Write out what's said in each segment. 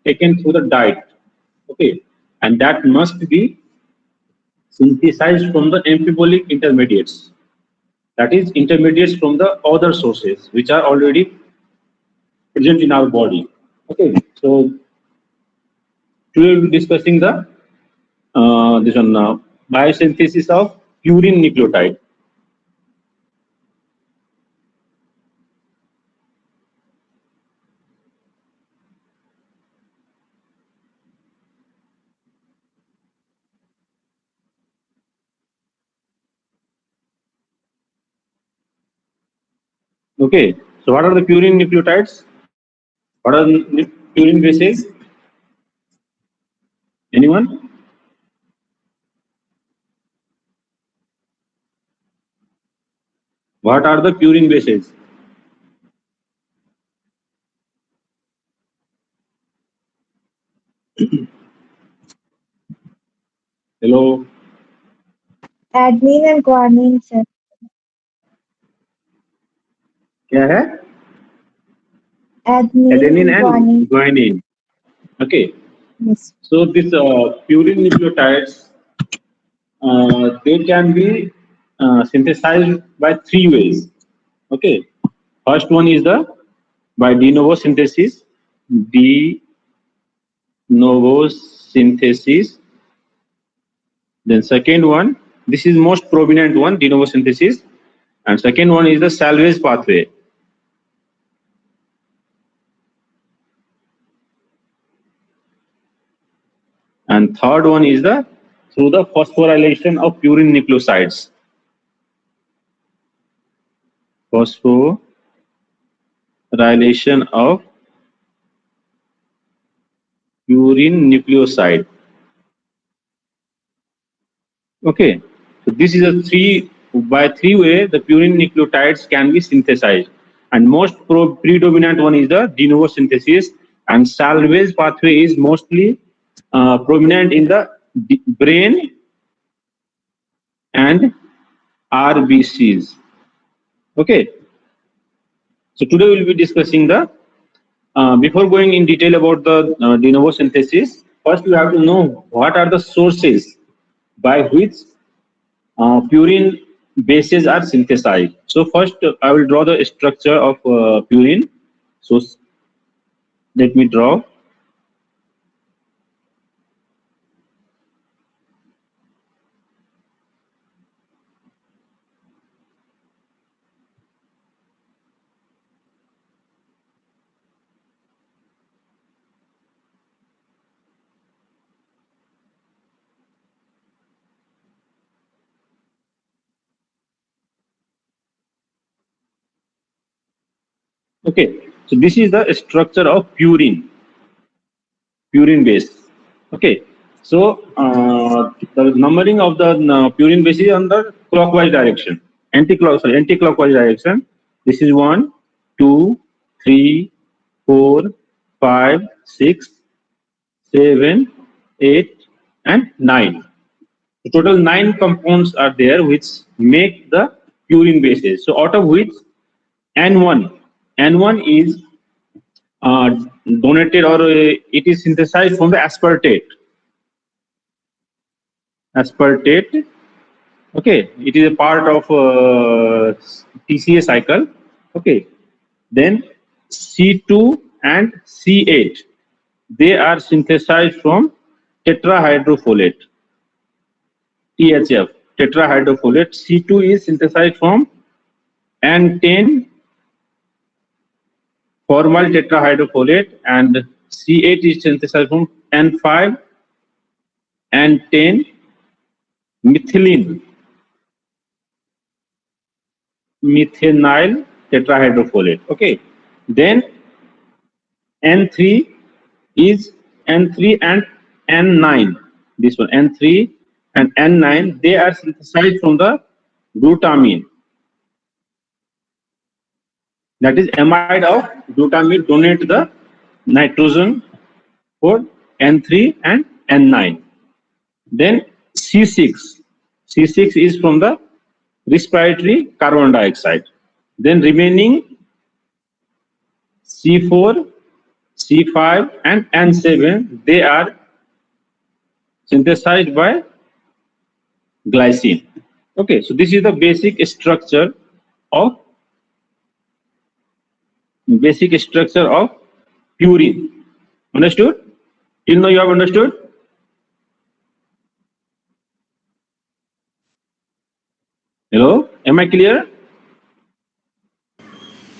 taken through the diet. Okay, and that must be synthesized from the amphibolix intermediates. That is intermediates from the other sources which are already present in our body. Okay, so today we'll be discussing the this one biosynthesis of purine nucleotide. Okay, so what are the purine nucleotides? What are purine bases? Anyone? What are the purine bases? Hello. Adenine and guanine, sir. क्या है? Adenine Adenine and and guanine. guanine. Okay. Yes. So this purine nucleotides, they can be synthesized by three ways. Okay. First one is the by de novo synthesis. De novo synthesis. Then second one, this is most prominent one, de novo synthesis. And second one is the salvage pathway. And third one is the through the phosphorylation of purine nucleosides. Phosphorylation of purine nucleoside. Okay, so this is a by three way the purine nucleotides can be synthesized, and most predominant one is the de novo synthesis, and salvage pathway is mostly prominent in the brain and RBCs. Okay, so today we'll be discussing the before going in detail about the de novo synthesis. First, we have to know what are the sources by which purine bases are synthesized. So first, I will draw the structure of purine. So let me draw. Okay, so this is the structure of purine base. Okay, so the numbering of the purine base is on the clockwise direction, anti-clockwise direction. This is 1, 2, 3, 4, 5, 6, 7, 8, and 9. The total 9 compounds are there which make the purine bases. So out of which N1 is donated or it is synthesized from the aspartate. Okay, it is a part of TCA cycle. Okay, then C2 and C8, they are synthesized from tetrahydrofolate, THF, tetrahydrofolate. C2 is synthesized from N10 formal tetrahydrofolate, and C8 is synthesized from N5 and 10 methylene methenyl tetrahydrofolate. Okay, then N3 is N3 and N9. This one N3 and N9, they are synthesized from the glutamine. That is amide of glutamine donate the nitrogen for N3 and N9. Then C6 is from the respiratory carbon dioxide. Then remaining C4 C5 and N7, they are synthesized by glycine. Okay, so this is the of basic structure of purine. Understood? Till now you have understood? Hello, am I clear?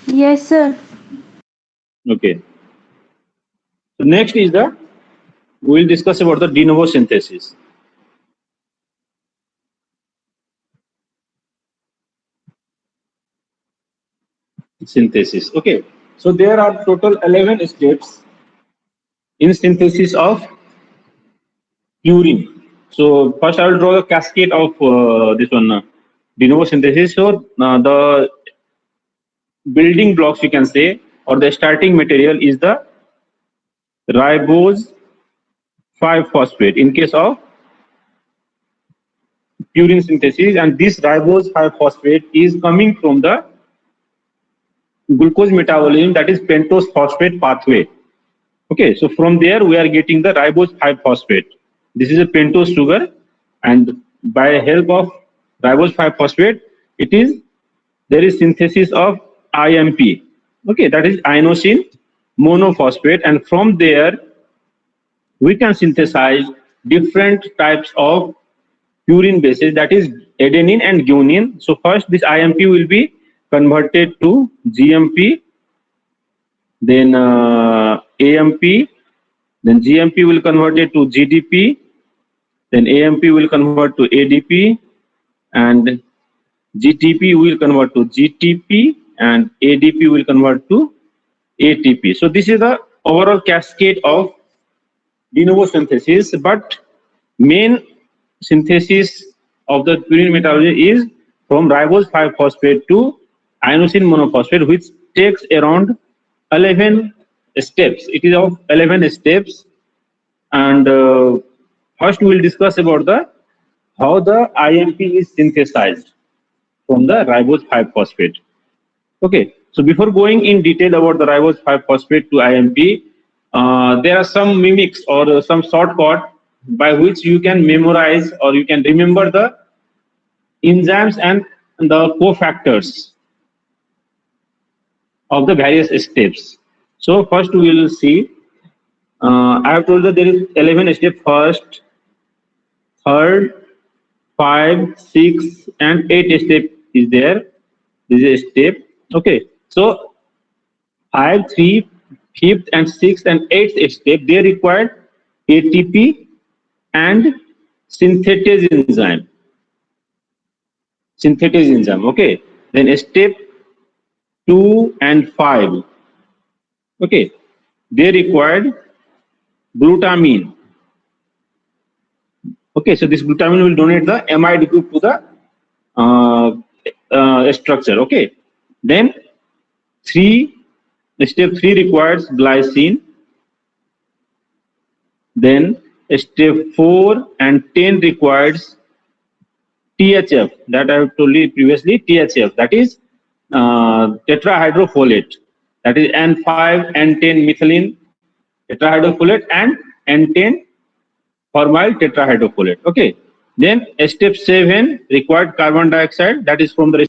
Yes, sir. Okay. So next is we will discuss about the de novo synthesis. Synthesis. Okay. So there are total 11 steps in synthesis of purine. So first I will draw the cascade of this one de novo synthesis. So the building blocks you can say, or the starting material is the ribose 5 phosphate in case of purine synthesis, and this ribose 5 phosphate is coming from the glucose metabolism, that is pentose phosphate pathway. Okay, so from there we are getting the ribose 5 phosphate. This is a pentose sugar, and by help of ribose 5 phosphate, it is there is synthesis of IMP. Okay, that is inosine monophosphate, and from there we can synthesize different types of purine bases, that is adenine and guanine. So first this IMP will be converted to GMP, then AMP, then GMP will convert it to GDP, then AMP will convert to ADP, and GTP will convert to GTP, and ADP will convert to ATP. So this is the overall cascade of de novo synthesis, but main synthesis of the purine metabolism is from ribose 5 phosphate to inosine monophosphate, which takes around 11 steps. It is of 11 steps, and first we will discuss about the how the IMP is synthesized from the ribose 5 phosphate. Okay, so before going in detail about the ribose 5 phosphate to IMP, there are some mimics or some shortcut by which you can memorize or you can remember the enzymes and the cofactors of the various steps. So first we will see. I have told that there is 11 steps. First, third, 5, 6, and 8 step is there. This is a step. Okay, so 5, 3, 5th, and 6th, and 8th step, they require ATP and synthetase enzyme. Synthetase enzyme. Okay. Then step 2 and 5. Okay. They required glutamine. Okay. So this glutamine will donate the amide group to the structure. Okay. Then three step 3 requires glycine. Then step 4 and 10 requires THF, that I have told you previously. THF, that is tetrahydrofolate, that is N5 N10 methylene tetrahydrofolate and N10 formyl tetrahydrofolate. Okay, then step 7 required carbon dioxide, that is from the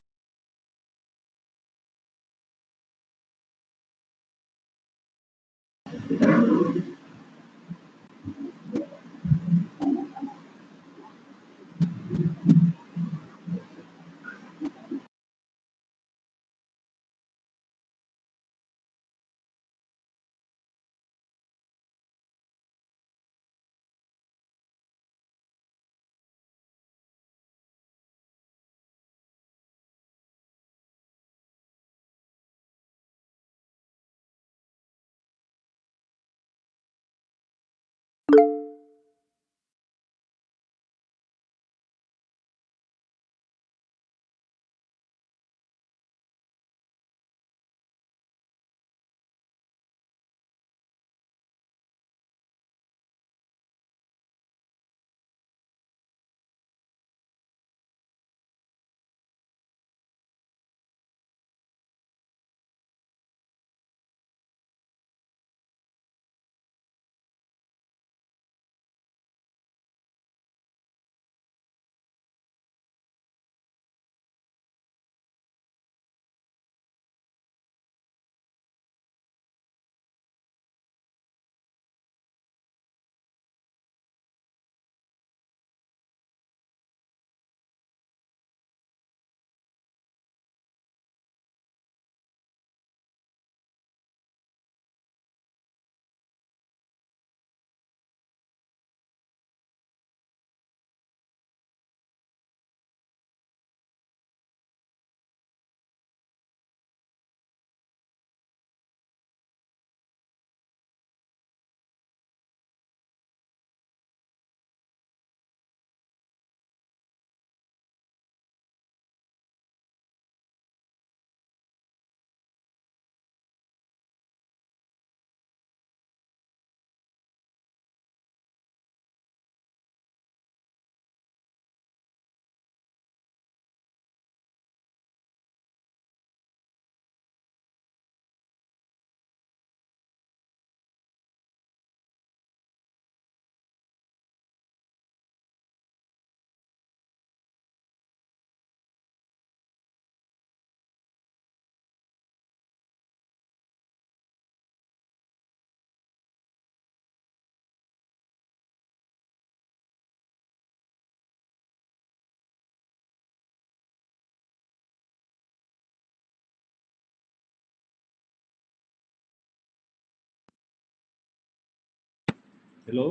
hello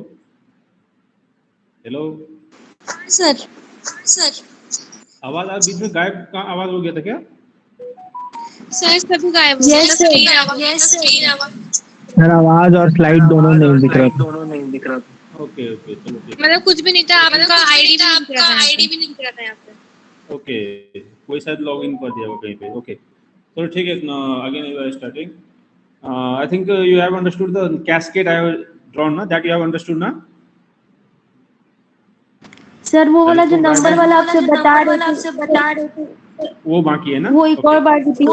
hello, sir आवाज आप बीच में गायब, कहाँ आवाज हो गया था क्या? सर सभी गायब हो Yes, sir. सर आवाज और स्लाइड दोनों नहीं दिख रहा था। ओके ओके, चलो ठीक है। मतलब कुछ भी नहीं था, आपका आईडी भी नहीं दिख रहा था यहाँ पे। ओके, कोई शायद लॉग इन कर दिया होगा कहीं पे। ओके, चलो ठीक है। Again you are starting. I think you have understood the cascade I have drawn ना, दैट यू हैव अंडरस्टूड ना? सर वो वाला जो नंबर वाला आपसे बता रहे थे वो बाकी है ना? वो एक और बार रिपीट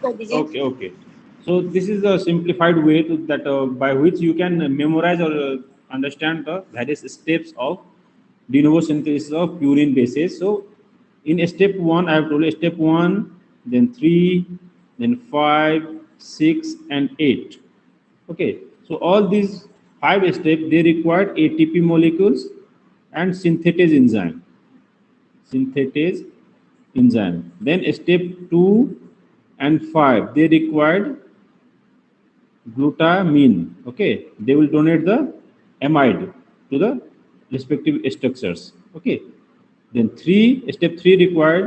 कर दीजिए. Okay, okay. So this is a simplified way to that by which you can memorize or understand the various steps of de novo synthesis of purine bases. So in step one, I have told you step one, then three, then 5, 6, and 8. Okay. So all these 5 steps they require ATP molecules and synthetase enzyme. Synthetase enzyme. Then step 2 and 5 they required glutamine. Okay, they will donate the amide to the respective structures. Okay, then step 3 required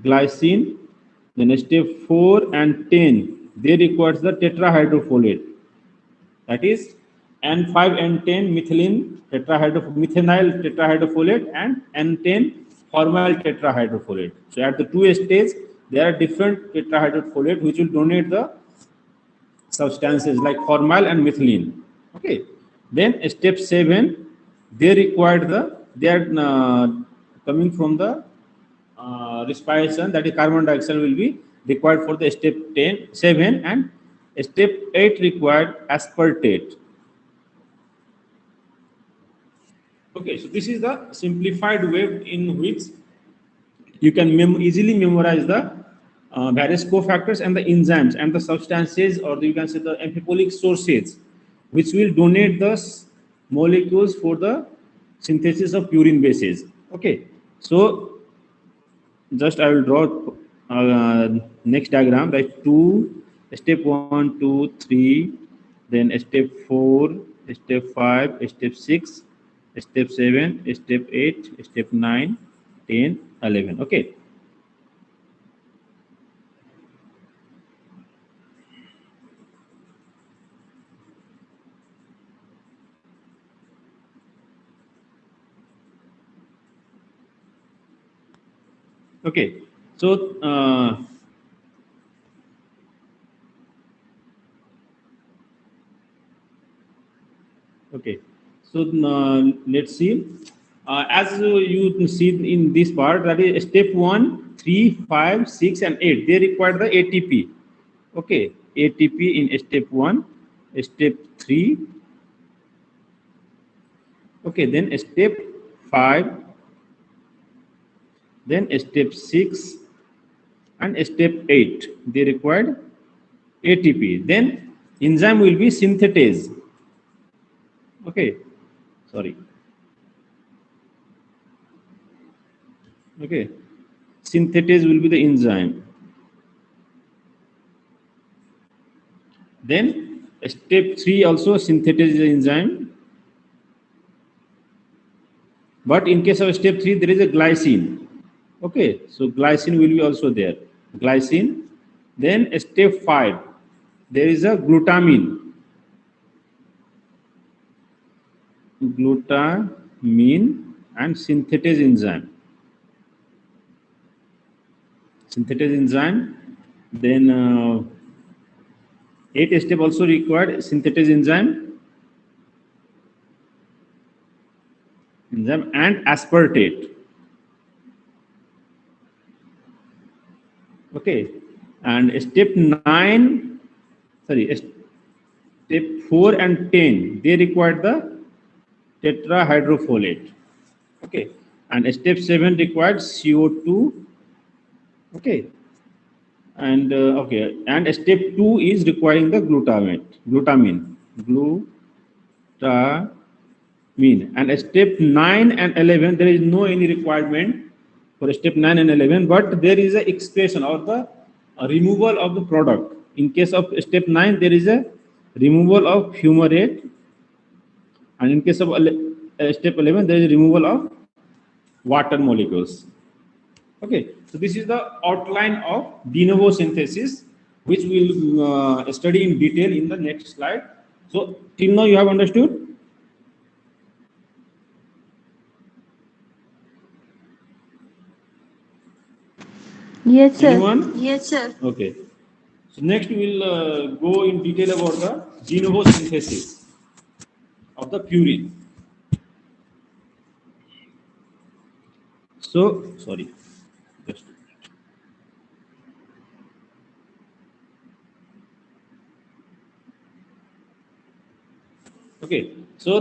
glycine. Then step 4 and 10 they requires the tetrahydrofolate, that is N5 and 10 methylene methynyl tetrahydrofolate and N10 formal tetrahydrofolate. So at the two stages there are different tetrahydrofolate which will donate the substances like formal and methylene. Okay, then step 7 they required they are coming from the respiration, that is carbon dioxide will be required for the step 7, and step 8 required aspartate. Okay, so this is the simplified way in which you can easily memorize the various cofactors and the enzymes and the substances, or you can say the amphipolic sources, which will donate the molecules for the synthesis of purine bases. Okay, so just I will draw next diagram, like step 1, 2, 3, then step 4, step 5, step 6, step 7, step 8, step 9, 10, 11. Okay. Okay, so okay, so let's see. As you see in this part, that is step 1, 3, 5, 6, and 8. They require the ATP. Okay, ATP in step 1, step 3. Okay, then step 5, then step 6, and step 8. They required ATP. Then enzyme will be synthetase. Okay, sorry. Okay, synthetase will be the enzyme. Then step 3 also synthetase is enzyme. But in case of step 3, there is a glycine. Okay, so glycine will be also there. Glycine. Then step 5, there is a glutamine. Glutamine and synthetase enzyme. Synthetase enzyme. Then 8 step also required synthetase enzyme and aspartate. Okay, and step 9, sorry, step 4 and 10, they required the tetrahydrofolate. Okay, and step 7 required CO2. Okay, and okay, and step 2 is requiring the glutamine. And step 9 and 11, there is no any requirement for step 9 and 11, but there is a expression or the removal of the product. In case of step 9, there is a removal of fumarate And in case of step 11, there is removal of water molecules. Okay, so this is the outline of de novo synthesis, which we'll study in detail in the next slide. So till now you have understood? Yes, sir. Anyone? Yes, sir. Okay. So next we will go in detail about the de novo synthesis of the purine. So sorry, just okay. So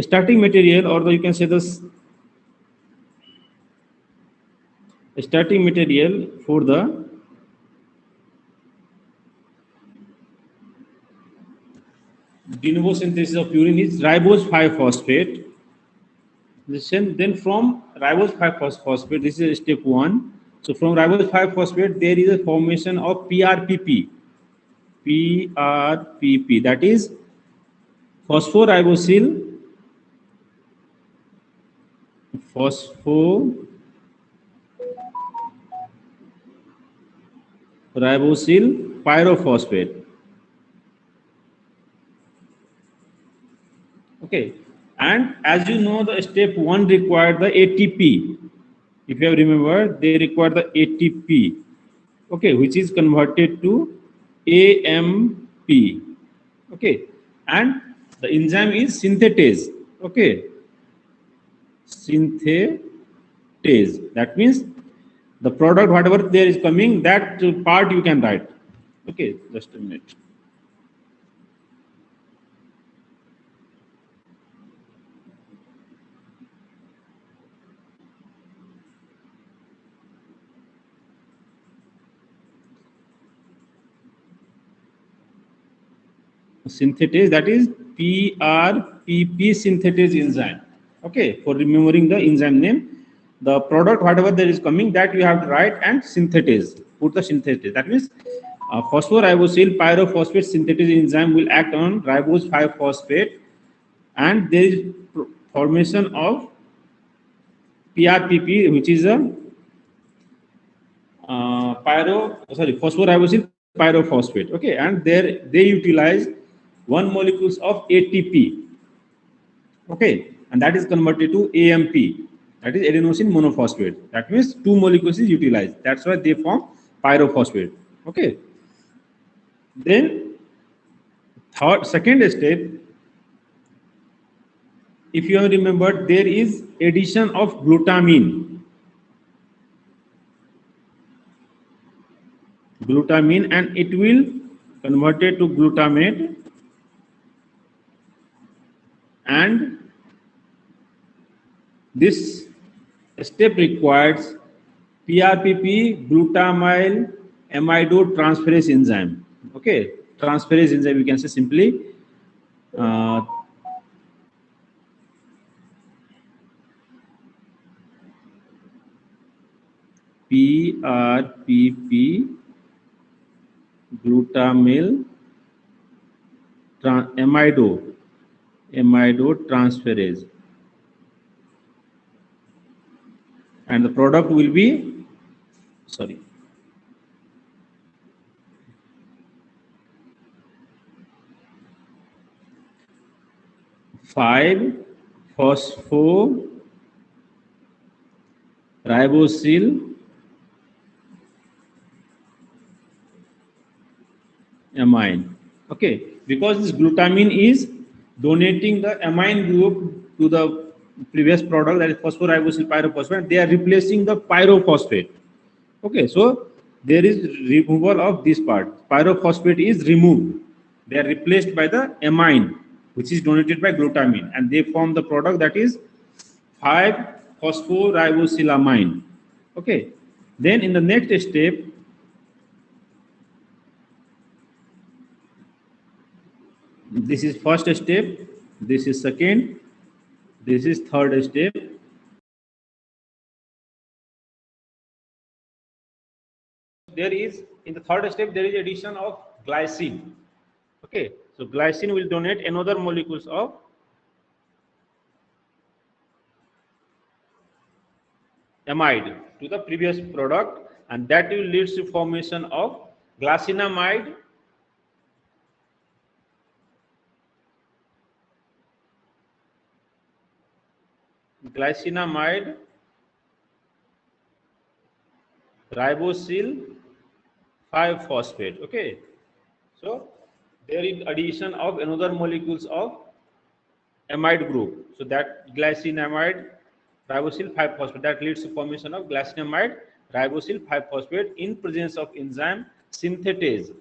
starting material, or you can say this starting material for the de novo synthesis of purine is ribose 5-phosphate. Listen, then from ribose 5-phosphate, this is step 1. So from ribose 5-phosphate, there is a formation of PRPP. PRPP, that is phosphoribosyl pyrophosphate. Okay, and as you know, the step 1 required the ATP. If you have remembered, they require the ATP, okay, which is converted to AMP. Okay, and the enzyme is synthetase. Okay, synthetase. That means the product, whatever there is coming, that part you can write. Okay, just a minute. Synthetase, that is PRPP synthetase enzyme. Okay, for remembering the enzyme name, the product whatever there is coming, that you have to write and synthetase. Put the synthetase. That means phosphoribosyl pyrophosphate synthetase enzyme will act on ribose 5-phosphate, and there is formation of PRPP, which is a phosphoribosyl pyrophosphate. Okay, and there they utilize 1 molecules of ATP. Okay, and that is converted to AMP, that is adenosine monophosphate. That means 2 molecules is utilized. That's why they form pyrophosphate. Okay, then second step, if you have remembered, there is addition of glutamine, and it will converted to glutamate, and this step requires PRPP glutamyl amidinotransferase enzyme. Okay, transferase enzyme, we can say simply. PRPP glutamyl amidinotransferase, and the product will be 5-phosphoribosyl amine. Okay, because this glutamine is donating the amine group to the previous product, that is phosphoribosyl pyrophosphate. They are replacing the pyrophosphate. Okay, so there is removal of this part. Pyrophosphate is removed. They are replaced by the amine, which is donated by glutamine, and they form the product, that is 5-phosphoribosylamine. Okay, then in the next step, this is first step, this is second, this is third step. There is, in the third step, there is addition of glycine. Okay, so glycine will donate another molecules of amide to the previous product, and that will leads to formation of glycinamide ribosyl 5 phosphate. Okay, so there is addition of another molecules of amide group, so that glycinamide ribosyl 5 phosphate, that leads to formation of glycinamide ribosyl 5 phosphate in presence of enzyme synthetase,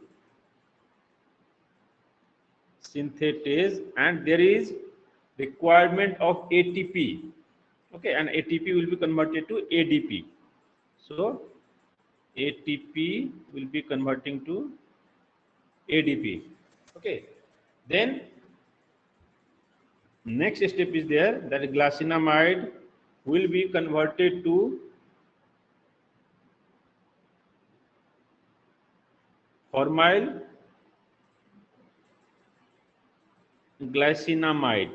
and there is requirement of ATP. Okay, and ATP will be converted to ADP. So ATP will be converting to ADP. Okay, then next step is there, that glycinamide will be converted to formyl formyl glycinamide.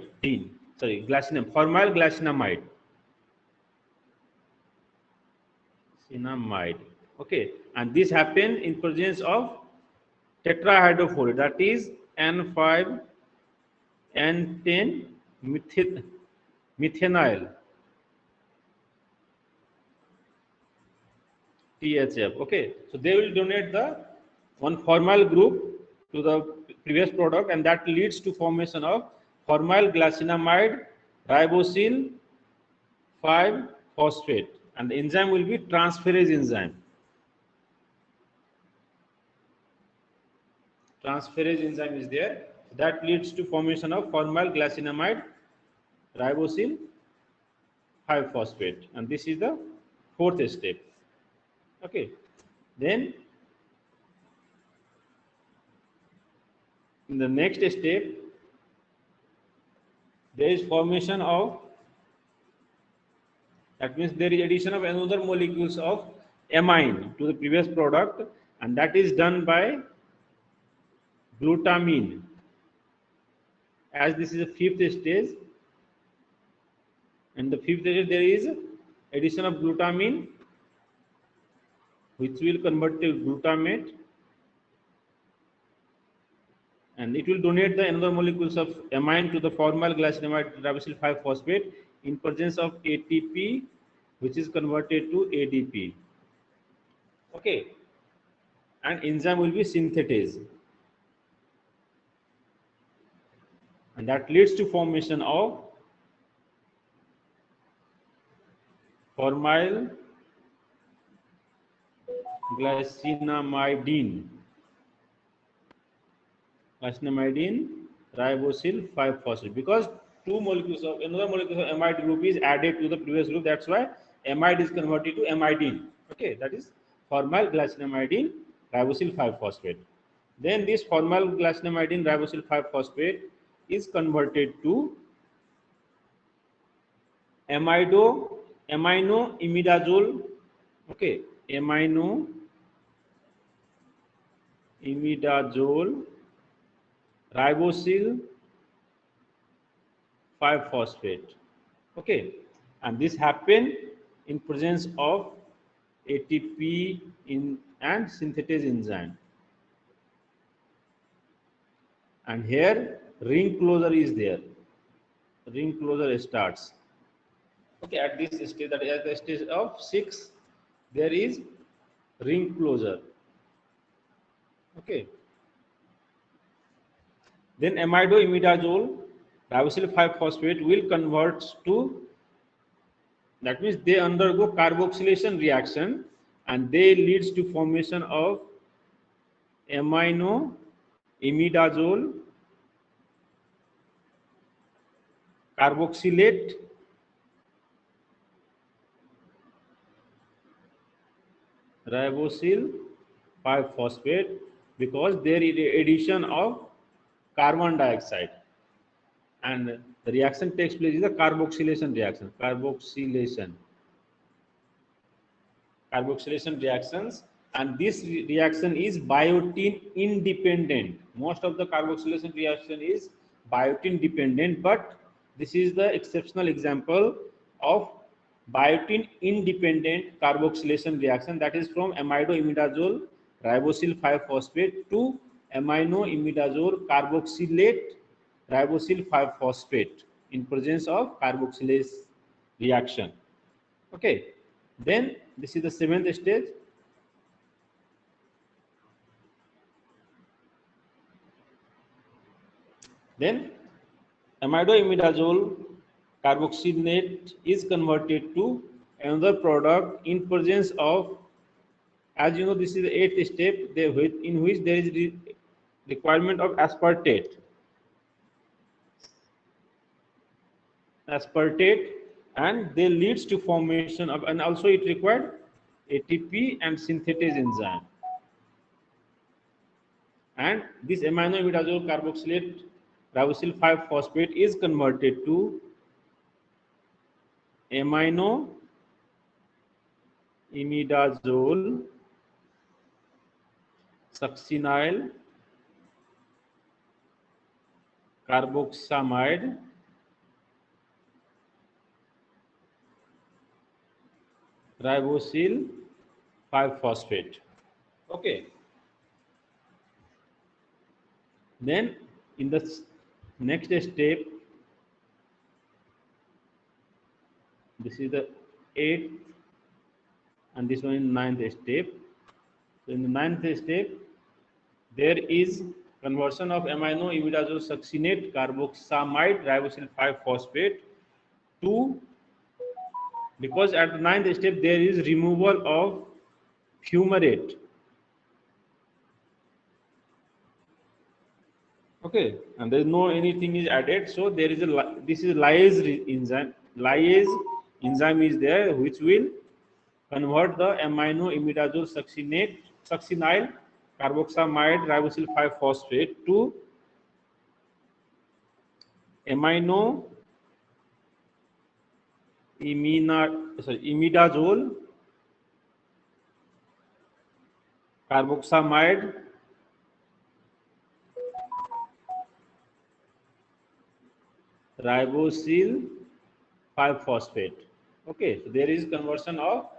Okay, and this happen in presence of tetrahydrofolate, that is N5 N10 methenyl THF. Okay, so they will donate the one formyl group to the previous product, and that leads to formation of formyl glycinamide ribosyl 5 phosphate, and the enzyme will be transferase enzyme. Transferase enzyme is there, that leads to formation of formyl glycinamide ribosyl 5 phosphate, and this is the fourth step. Okay, then in the next step there is formation of, that means there is addition of another molecules of amine to the previous product, and that is done by glutamine, as this is the fifth stage. In the fifth stage there is addition of glutamine, which will convert to glutamate, and it will donate the another molecules of amine to the formyl glycinamide ribosyl 5 phosphate in presence of ATP, which is converted to ADP. Okay, and enzyme will be synthetase, and that leads to formation of formyl glycinamidine ribosyl 5 phosphate, because two molecules of another molecule of amide group is added to the previous group, that's why amide is converted to amidine. Okay, that is formyl glycinamidine ribosyl 5 phosphate. Then this formyl glycinamidine ribosyl 5 phosphate is converted to amino imidazole. Okay, amino imidazole ribosyl 5 phosphate. Okay, and this happen in presence of ATP and synthetase enzyme, and here ring closure is there, ring closure starts. Okay, at this stage, that is at the stage of 6, there is ring closure. Okay, then amidoimidazole ribosyl 5 phosphate will convert to, that means they undergo carboxylation reaction, and they leads to formation of aminoimidazole carboxylate ribosyl 5 phosphate, because there is addition of carbon dioxide, and the reaction takes place is the carboxylation reaction. Carboxylation reactions, and this reaction is biotin independent. Most of the carboxylation reaction is biotin dependent, but this is the exceptional example of biotin independent carboxylation reaction, that is from amidoimidazole ribosyl 5-phosphate to aminoimidazole carboxylate ribosyl 5-phosphate in presence of carboxylase reaction. Okay, then this is the seventh stage. Then amidoimidazole carboxylate is converted to another product in presence of, as you know, this is the eighth step in which there is requirement of aspartate, and they leads to formation of, and also it required ATP and synthetase enzyme. And this aminoimidazole carboxylate ribosyl 5-phosphate is converted to aminoimidazole succinyl carboxamide ribosyl 5-phosphate. Okay, then in the next step, this is the 8th and this one is 9th step. So in the 9th step, there is conversion of aminoimidazole succinate carboxamide ribosyl 5-phosphate to, because at the 9th step there is removal of fumarate. Okay, and there is no anything is added, so there is a, this is lyase enzyme. Lyase enzyme is there which will convert the aminoimidazole succinyl carboxamide ribosyl 5-phosphate to imidazole carboxamide ribosyl 5-phosphate. Okay, so there is conversion of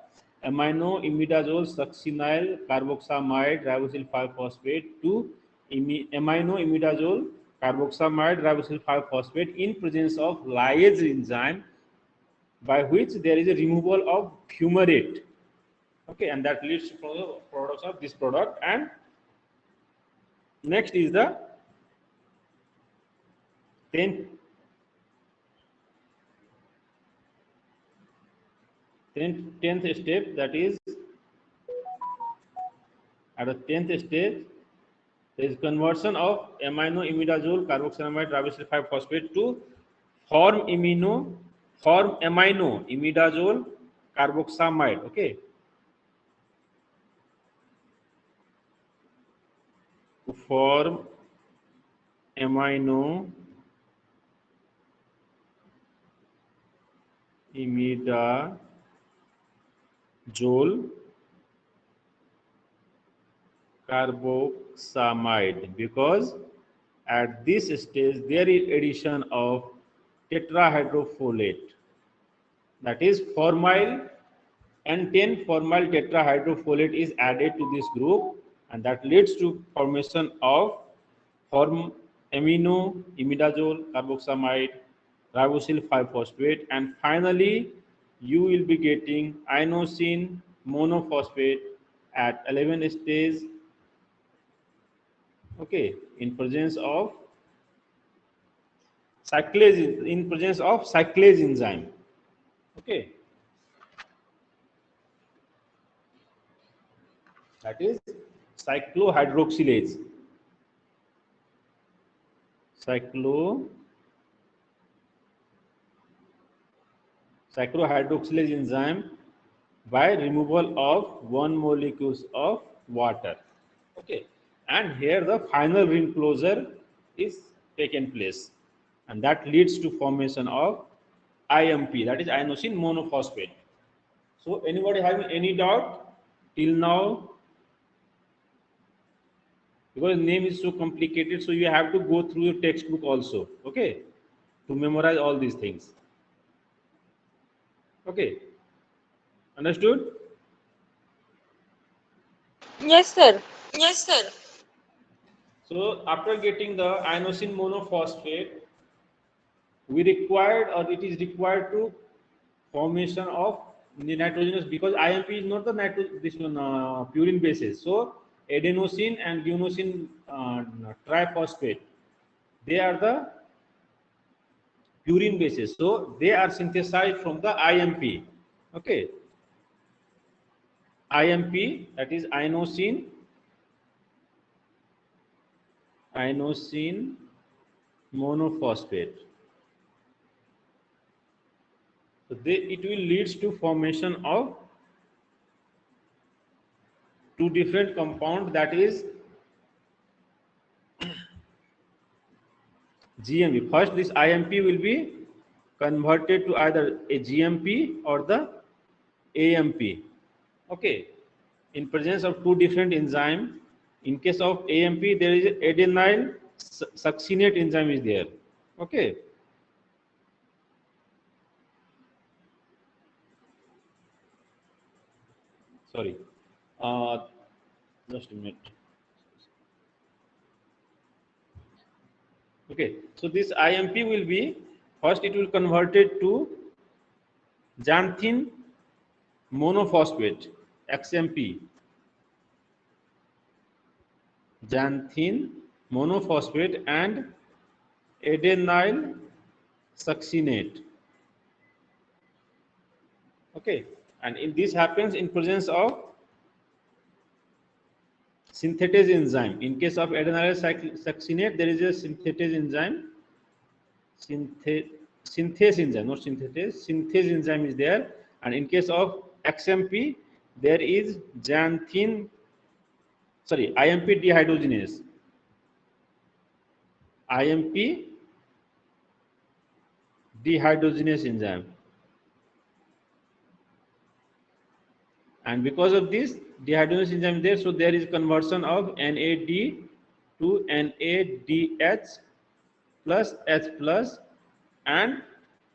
aminoimidazole succinyl carboxamide ribosyl 5-phosphate to aminoimidazole carboxamide ribosyl 5-phosphate in presence of lyase enzyme, by which there is a removal of fumarate. Okay, and that leads to products of this product. And next is the 10th step, that is at the 10th step there is conversion of aminoimidazole carboxamide ribosyl 5-phosphate to form aminoimidazole carboxamide. Okay, to form aminoimidazole carboxamide, because at this stage there is addition of tetrahydrofolate, that is formyl N10 formyl tetrahydrofolate is added to this group, and that leads to formation of aminoimidazole carboxamide ribosyl 5-phosphate, and finally you will be getting inosine monophosphate at 11th stage. Okay, in presence of cyclase enzyme. Okay, that is cyclohydroxylase enzyme by removal of 1 molecules of water. Okay, and here the final ring closure is taken place, and that leads to formation of IMP, that is inosine monophosphate. So anybody having any doubt till now? because name is so complicated, so you have to go through your textbook also, okay, to memorize all these things. Okay, understood? Yes, sir. Yes, sir. So after getting the inosine monophosphate, we required, or it is required to formation of the nitrogenous, because IMP is not the this one purine bases. So adenosine and guanosine triphosphate, they are the purine bases. So they are synthesized from the IMP. Okay, IMP, that is inosine monophosphate. So it will leads to formation of two different compound, that is GMP. First, this IMP will be converted to either a GMP or the AMP. Okay, in presence of two different enzyme. In case of AMP, there is adenyl succinate enzyme is there. Okay. Sorry. Just a minute. Okay, so this IMP will be, first it will convert it to xanthine monophosphate, XMP, xanthine monophosphate and adenyl succinate. Okay, and in this happens in presence of synthetase enzyme. In case of adenyl succinate, there is a synthetase enzyme, synthase enzyme, not synthetase, synthase enzyme is there. And in case of XMP, there is IMP dehydrogenase. IMP dehydrogenase enzyme. And because of this dehydrogenase enzyme there, so there is conversion of NAD to NADH plus H plus, and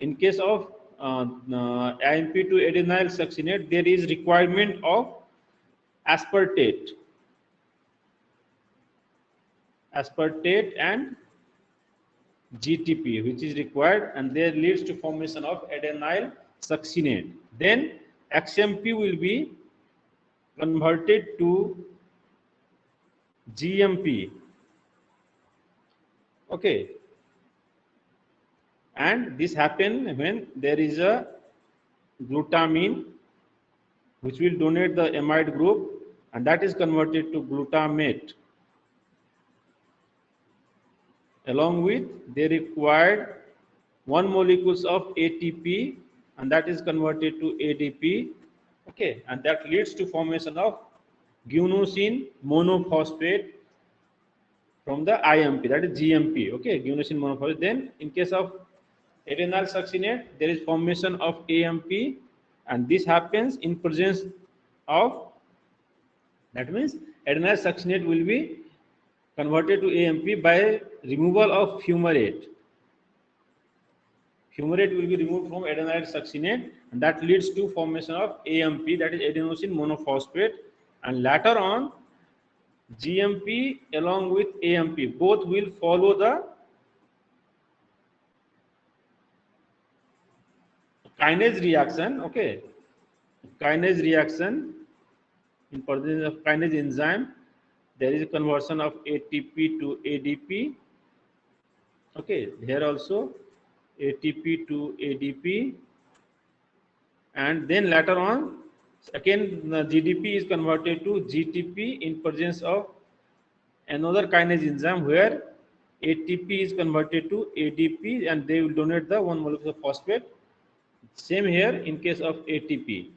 in case of IMP to adenyl succinate, there is requirement of aspartate and GTP, which is required, and there leads to formation of adenyl succinate. Then XMP will be converted to GMP. Okay, and this happen when there is a glutamine which will donate the amide group, and that is converted to glutamate. Along with, they required 1 molecules of ATP, and that is converted to ADP. Okay, and that leads to formation of guanosine monophosphate from the IMP, that is GMP. Okay, guanosine monophosphate. Then in case of adenyl succinate, there is formation of AMP, and this happens in presence of, that means adenyl succinate will be converted to AMP by removal of fumarate. Fumarate will be removed from adenyl succinate, and that leads to formation of AMP, that is adenosine monophosphate, and later on GMP along with AMP both will follow the kinase reaction. Okay, kinase reaction. In presence of kinase enzyme, there is a conversion of ATP to ADP. Okay, here also ATP to ADP, and then later on again the GDP is converted to GTP in presence of another kinase enzyme, where ATP is converted to ADP, and they will donate the 1 molecule of phosphate. Same here in case of ATP.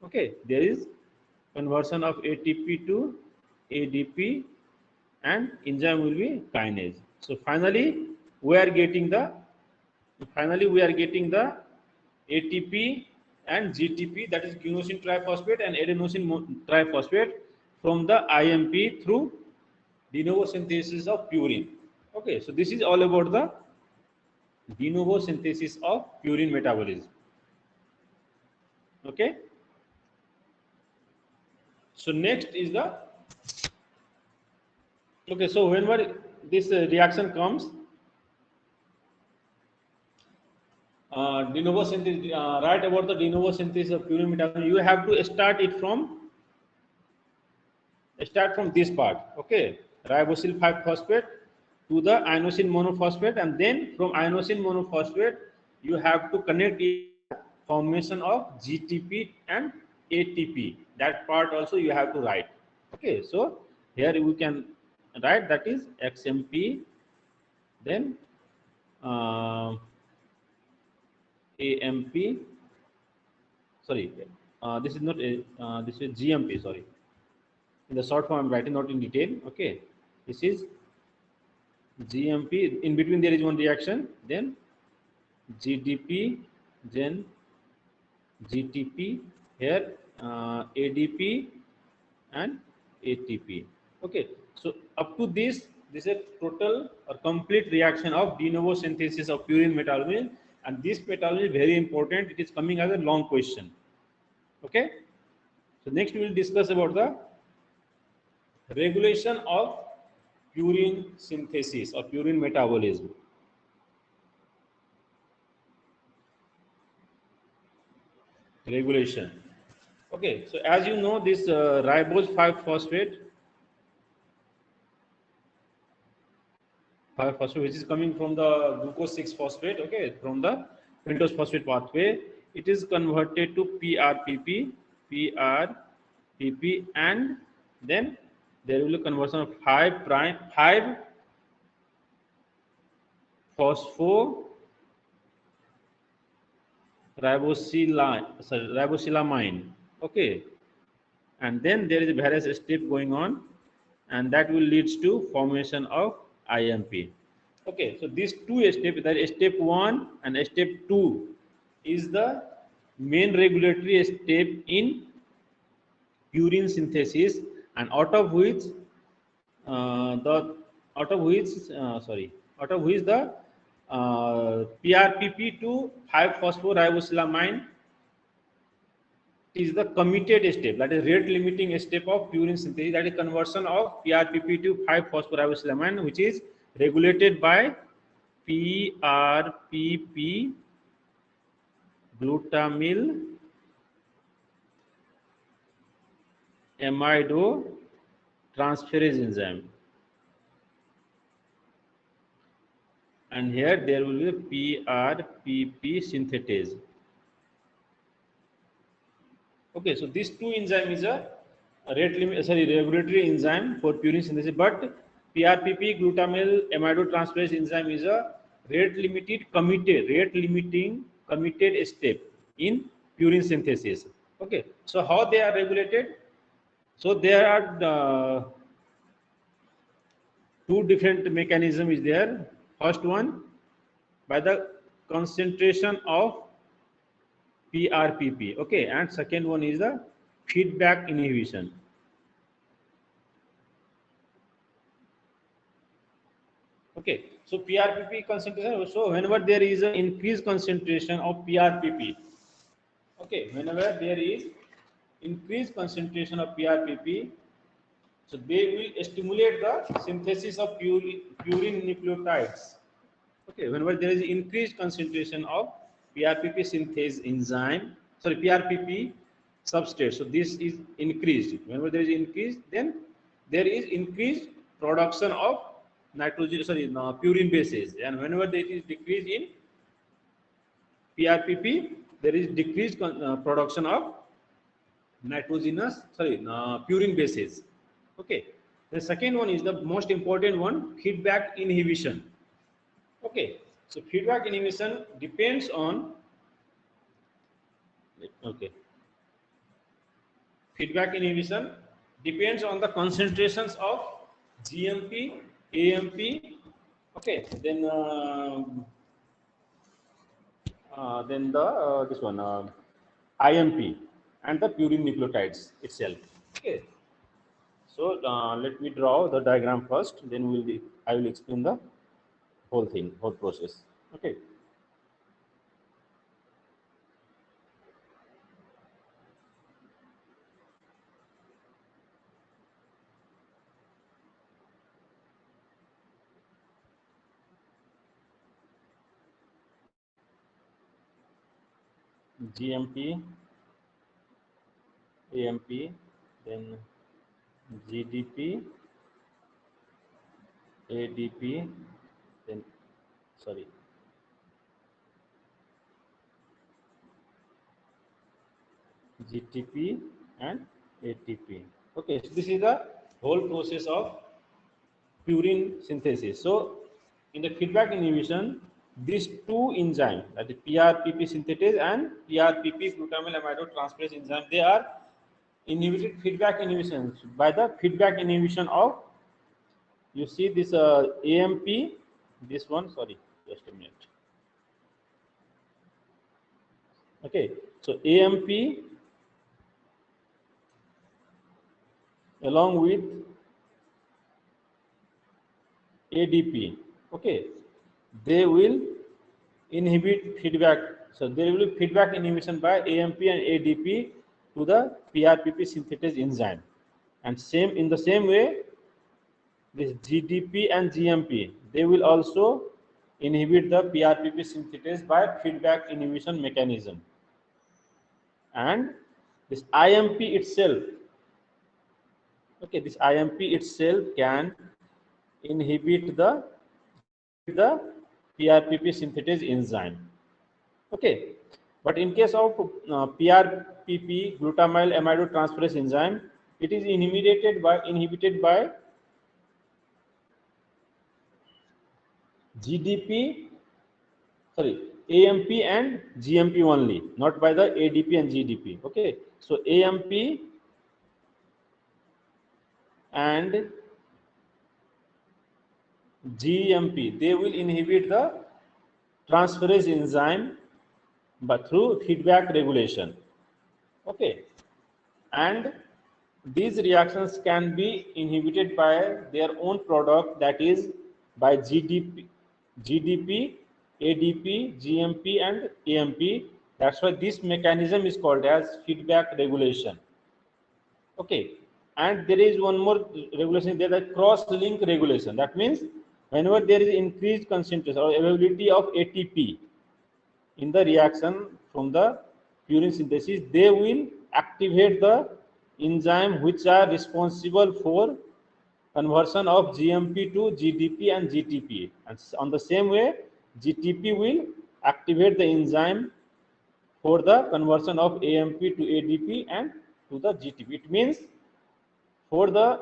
Okay, there is conversion of ATP to ADP, and enzyme will be kinase. So finally we are getting the ATP and GTP, that is guanosine triphosphate and adenosine triphosphate, from the IMP through de novo synthesis of purine. Okay, so this is all about the de novo synthesis of purine metabolism. Okay, so next is the, okay, so whenever this reaction comes, de novo synthesis, write about the de novo synthesis of purine metabolism. You have to start from this part. Okay, ribosyl 5-phosphate to the inosine monophosphate, and then from inosine monophosphate you have to connect it formation of GTP and ATP. That part also you have to write. Okay, so here we can write that is XMP, then AMP. Sorry, this is not a, this is GMP. Sorry, in the short form I'm writing, not in detail. Okay, this is GMP. In between there is one reaction, then GDP, then GTP, here ADP and ATP. Okay, so up to this is a total or complete reaction of de novo synthesis of purine metabolism, and this metabolism is very important. It is coming as a long question. Okay, so next we will discuss about the regulation of purine synthesis or purine metabolism. Regulation. Okay, so as you know, this ribose 5-phosphate, which is coming from the glucose 6-phosphate, okay, from the pentose phosphate pathway, it is converted to PRPP, and then there will be conversion of 5 phospho ribosylamine. Okay, and then there is various step going on, and that will leads to formation of IMP. Okay, so these two steps, that is step 1 and step 2, is the main regulatory step in purine synthesis, and out of which the PRPP to 5-phosphoribosylamine is the committed step, that is rate limiting step of purine synthesis, that is conversion of PRPP to 5-phosphoribosylamine, which is regulated by PRPP glutamyl amido transferase enzyme, and here there will be PRPP synthetase. Okay, so these two enzyme is a regulatory enzyme for purine synthesis, but PRPP glutamyl amido transferase enzyme is a rate limiting committed step in purine synthesis. Okay, so how they are regulated? So there are two different mechanism is there. First one, by the concentration of PRPP, okay, and second one is the feedback inhibition. Okay, so PRPP concentration. So whenever there is an increased concentration of PRPP, okay, whenever there is increased concentration of PRPP, so they will stimulate the synthesis of purine nucleotides. Okay, whenever there is increased concentration of PRPP synthase enzyme, sorry, PRPP substrate, so this is increased. Whenever there is increased, then there is increased production of purine bases, and whenever there is decrease in PRPP, there is decreased production of purine bases. Okay, the second one is the most important one, feedback inhibition. Okay, so feedback inhibition depends on, feedback inhibition depends on the concentrations of GMP, AMP, okay, then this one IMP and the purine nucleotides itself. Okay, so So let me draw the diagram first, then I will explain the whole thing, whole process. Okay. GMP, AMP, then GDP, ADP, then sorry, GTP and ATP. Okay, so this is the whole process of purine synthesis. So, in the feedback inhibition, these two enzymes, that is PRPP synthetase and PRPP glutamyl aminotransferase enzyme, they are inhibited feedback inhibition by the feedback inhibition of, you see this AMP, this one, sorry, just a minute. Okay, so AMP along with ADP, okay, they will inhibit feedback. So there will be feedback inhibition by AMP and ADP to the PRPP synthetase enzyme. And same in the same way, this GDP and GMP, they will also inhibit the PRPP synthetase by feedback inhibition mechanism. And this IMP itself, okay, this IMP itself can inhibit the PRPP synthetase enzyme. Okay, but in case of PRPP glutamyl aminotransferase enzyme, it is inhibited by GDP, sorry, AMP and GMP only, not by the ADP and GDP. Okay, so AMP and GMP, they will inhibit the transferase enzyme but through feedback regulation. Okay, and these reactions can be inhibited by their own product, that is by GDP, ADP, GMP and AMP. That's why this mechanism is called as feedback regulation. Okay, and there is one more regulation, there is cross-link regulation. That means whenever there is increased concentration or availability of ATP in the reaction from the purine synthesis, they will activate the enzyme which are responsible for conversion of GMP to GDP and GTP. And on the same way, GTP will activate the enzyme for the conversion of AMP to ADP and to the GTP. It means for the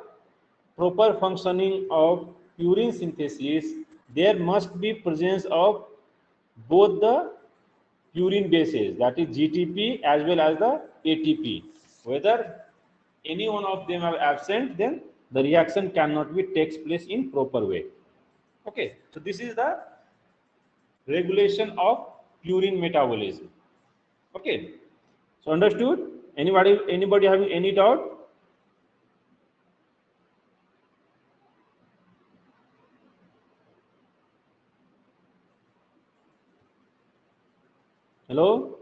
proper functioning of purine synthesis, there must be presence of both the purine bases, that is GTP as well as the ATP. Whether any one of them are absent, then the reaction cannot be takes place in proper way. Okay, so this is the regulation of purine metabolism. Okay, so understood? Anybody having any doubt? Hello?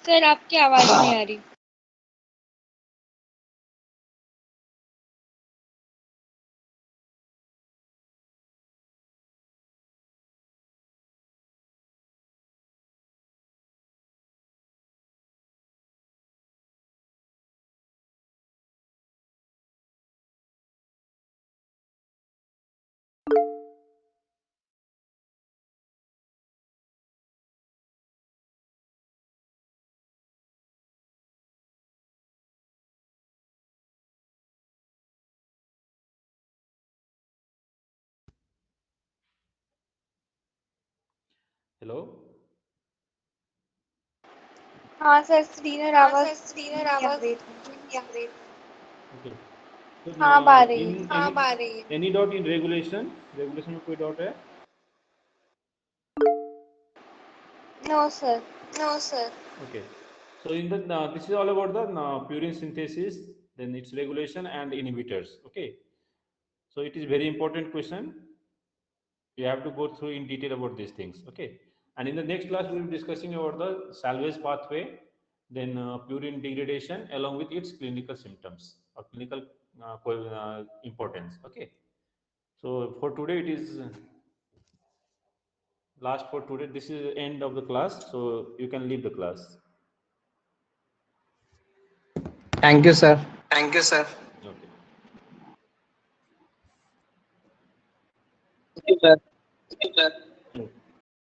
Sir आपकी आवाज नहीं आ रही। Hello. हाँ sir, Shridhar आवाज नहीं आ रही थी। Okay. So हाँ अब आ रही in है। any doubt in regulation? Regulation में कोई doubt है? No sir. Okay. So in the this is all about the purine synthesis, then its regulation and inhibitors. Okay. So it is very important question. You have to go through in detail about these things. Okay. And in the next class, we will be discussing about the salvage pathway, then purine degradation along with its clinical symptoms or clinical importance. Okay. So for today, it is last for today. This is the end of the class. So you can leave the class. Thank you, sir. Okay. Thank you, sir.